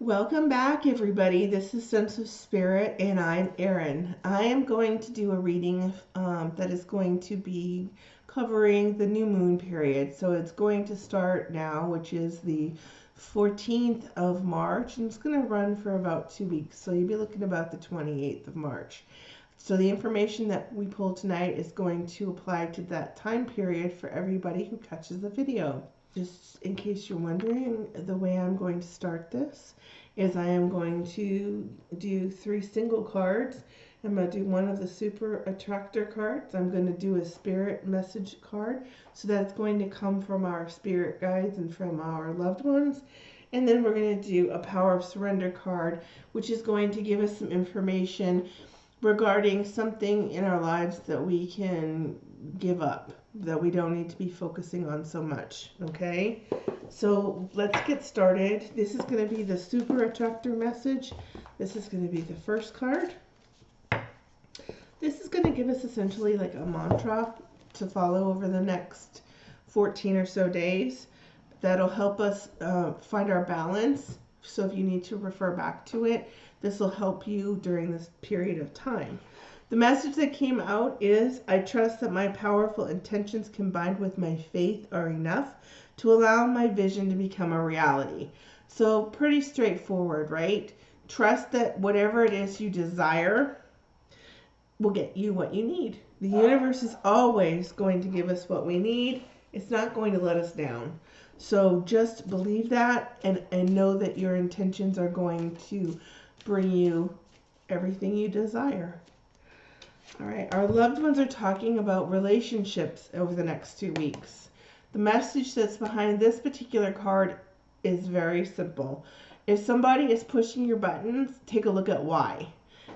Welcome back, everybody. This is Sense of Spirit, and I'm Erin. I am going to do a reading that is going to be covering the new moon period. So it's going to start now, which is the 14th of March, and it's going to run for about 2 weeks. So you'll be looking about the 28th of March. So the information that we pull tonight is going to apply to that time period for everybody who catches the video. Just in case you're wondering, the way I'm going to start this is I am going to do 3 single cards. I'm going to do one of the super attractor cards. I'm going to do a spirit message card. So that's going to come from our spirit guides and from our loved ones. And then we're going to do a power of surrender card, which is going to give us some information regarding something in our lives that we can give up, that we don't need to be focusing on so much. Okay, so let's get started. This is going to be the super attractor message. This is going to be the first card. This is going to give us essentially like a mantra to follow over the next 14 or so days that'll help us find our balance. So if you need to refer back to it, this will help you during this period of time. The message that came out is, I trust that my powerful intentions combined with my faith are enough to allow my vision to become a reality. So pretty straightforward, right? Trust that whatever it is you desire will get you what you need. The universe is always going to give us what we need. It's not going to let us down. So just believe that and know that your intentions are going to bring you everything you desire. All right, our loved ones are talking about relationships over the next 2 weeks. The message that's behind this particular card is very simple. If somebody is pushing your buttons, take a look at why.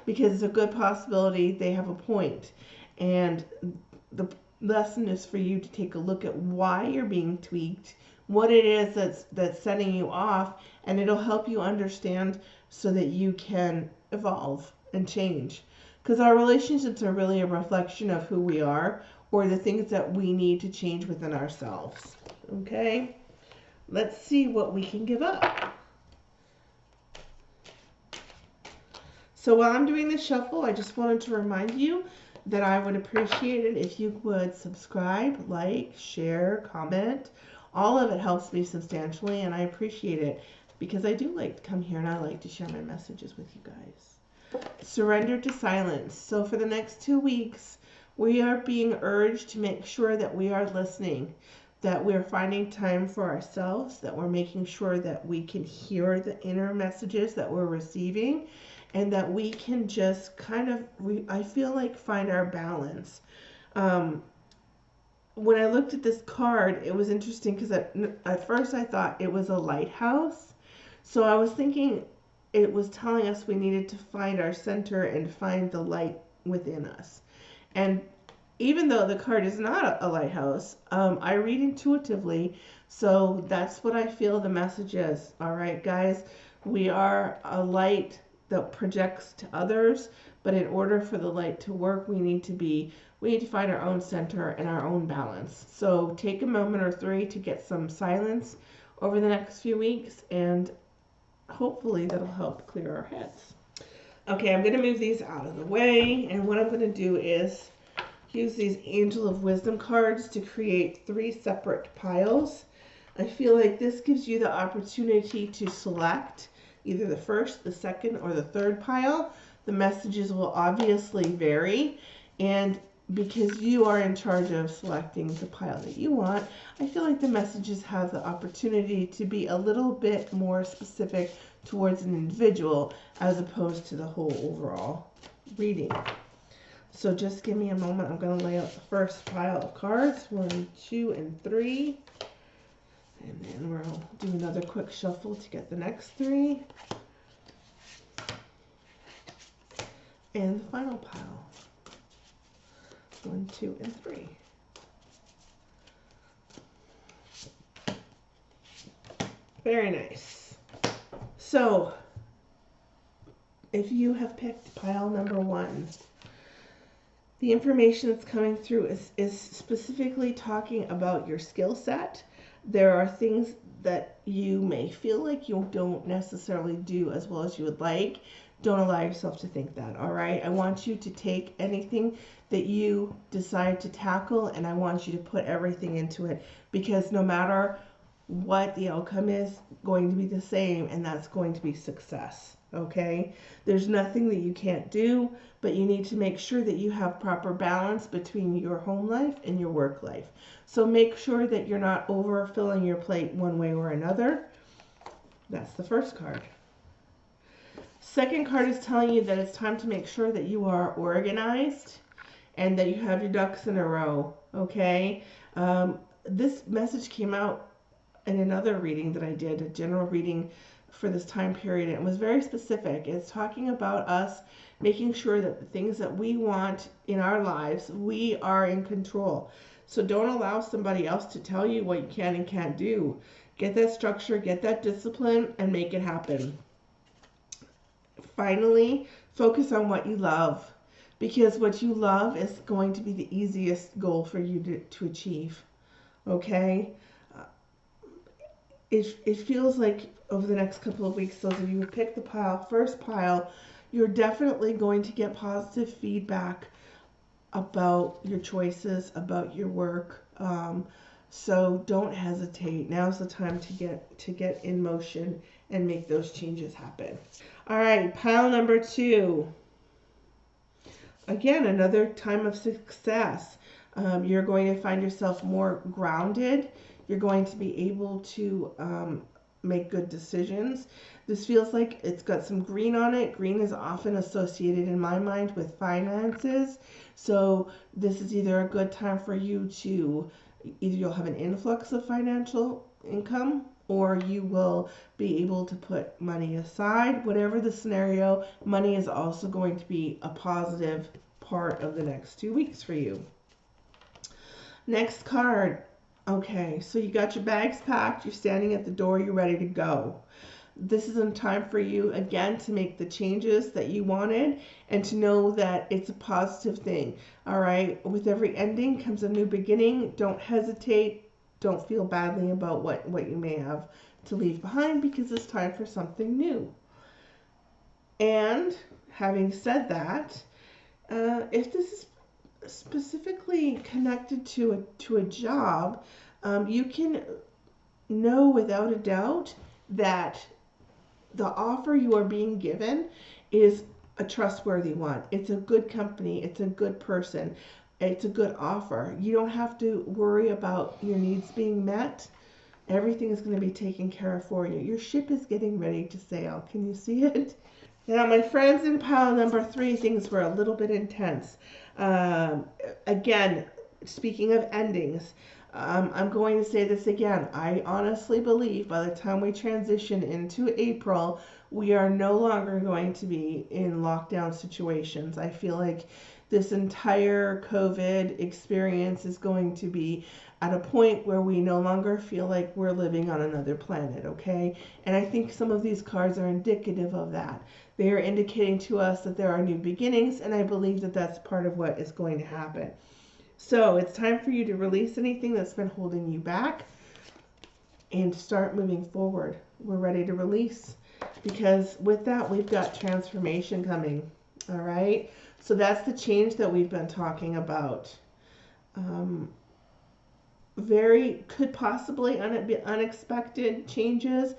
Because it's a good possibility they have a point. And the lesson is for you to take a look at why you're being tweaked, what it is that's setting you off, and it'll help you understand so that you can evolve and change. Because our relationships are really a reflection of who we are or the things that we need to change within ourselves. Okay? Let's see what we can give up. So while I'm doing this shuffle, I just wanted to remind you that I would appreciate it if you would subscribe, like, share, comment. All of it helps me substantially, and I appreciate it because I do like to come here and I like to share my messages with you guys. Surrender to silence. So for the next 2 weeks, we are being urged to make sure that we are listening, that we're finding time for ourselves, that we're making sure that we can hear the inner messages that we're receiving, and that we can just kind of, I feel like, find our balance. When I looked at this card, it was interesting because at first I thought it was a lighthouse. So I was thinking it was telling us we needed to find our center and find the light within us. And even though the card is not a lighthouse, I read intuitively. So that's what I feel the message is. All right, guys, we are a light that projects to others, but in order for the light to work, we need to find our own center and our own balance. So take a moment or 3 to get some silence over the next few weeks, and hopefully that'll help clear our heads. Okay, I'm going to move these out of the way, and what I'm going to do is use these Angel of Wisdom cards to create 3 separate piles. I feel like this gives you the opportunity to select either the first, the second, or the third pile. The messages will obviously vary, and because you are in charge of selecting the pile that you want, I feel like the messages have the opportunity to be a little bit more specific towards an individual as opposed to the whole overall reading. So just give me a moment. I'm going to lay out the first pile of cards, 1, 2, and 3. And then we'll do another quick shuffle to get the next 3. And the final pile, 1, 2, and 3. Very nice. So, if you have picked pile number 1, the information that's coming through is specifically talking about your skill set. There are things that you may feel like you don't necessarily do as well as you would like, don't allow yourself to think that, all right? I want you to take anything that you decide to tackle, and I want you to put everything into it, because no matter what the outcome is going to be the same, and that's going to be success. Okay, there's nothing that you can't do, but you need to make sure that you have proper balance between your home life and your work life. So make sure that you're not overfilling your plate one way or another. That's the first card. Second card is telling you that it's time to make sure that you are organized and that you have your ducks in a row. Okay, this message came out in another reading that I did, a general reading for this time period. It was very specific. It's talking about us making sure that the things that we want in our lives, we are in control. So don't allow somebody else to tell you what you can and can't do. Get that structure, get that discipline, and make it happen. Finally, focus on what you love, because what you love is going to be the easiest goal for you to achieve. Okay? It feels like over the next couple of weeks, those of you who picked the first pile, you're definitely going to get positive feedback about your choices, about your work. So don't hesitate. Now's the time to get in motion and make those changes happen. All right, pile number 2. Again, another time of success. You're going to find yourself more grounded. You're going to be able to make good decisions. This feels like it's got some green on it. Green is often associated in my mind with finances. So this is either a good time for you to, either you'll have an influx of financial income, or you will be able to put money aside. Whatever the scenario, money is also going to be a positive part of the next 2 weeks for you. Next card. Okay, so you got your bags packed, you're standing at the door, you're ready to go. This is a time for you, again, to make the changes that you wanted and to know that it's a positive thing. All right, with every ending comes a new beginning. Don't hesitate. Don't feel badly about what you may have to leave behind, because it's time for something new. And having said that, if this is specifically connected to a job, you can know without a doubt that the offer you are being given is a trustworthy one. It's a good company. It's a good person. It's a good offer. You don't have to worry about your needs being met. Everything is going to be taken care of for you. Your ship is getting ready to sail. Can you see it? Now, my friends, in pile number 3, things were a little bit intense. Again, speaking of endings, I'm going to say this again. I honestly believe by the time we transition into April, we are no longer going to be in lockdown situations. I feel like this entire COVID experience is going to be at a point where we no longer feel like we're living on another planet, okay? And I think some of these cards are indicative of that. They are indicating to us that there are new beginnings, and I believe that that's part of what is going to happen. So it's time for you to release anything that's been holding you back and start moving forward. We're ready to release, because with that, we've got transformation coming, all right? So that's the change that we've been talking about. Could possibly be unexpected changes.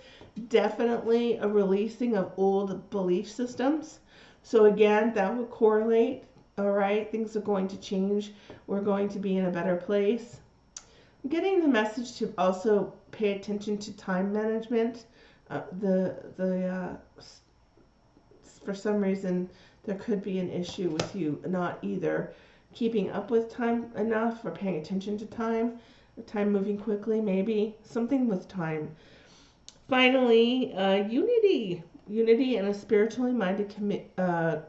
Definitely a releasing of old belief systems. So again, that would correlate. All right, things are going to change. We're going to be in a better place. I'm getting the message to also pay attention to time management. For some reason, there could be an issue with you not either keeping up with time enough or paying attention to time, or time moving quickly, maybe something with time. Finally, unity and a spiritually minded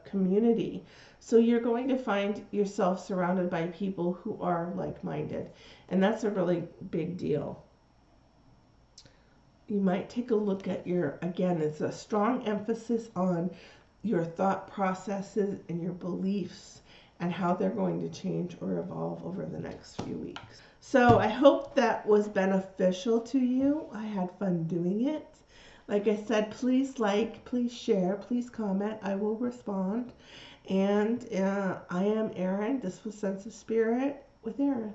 community. So you're going to find yourself surrounded by people who are like-minded, and that's a really big deal. You might take a look at again, it's a strong emphasis on your thought processes and your beliefs and how they're going to change or evolve over the next few weeks. So I hope that was beneficial to you. I had fun doing it. Like I said, please like, please share, please comment. I will respond. And I am Erin. This was Sense of Spirit with Erin.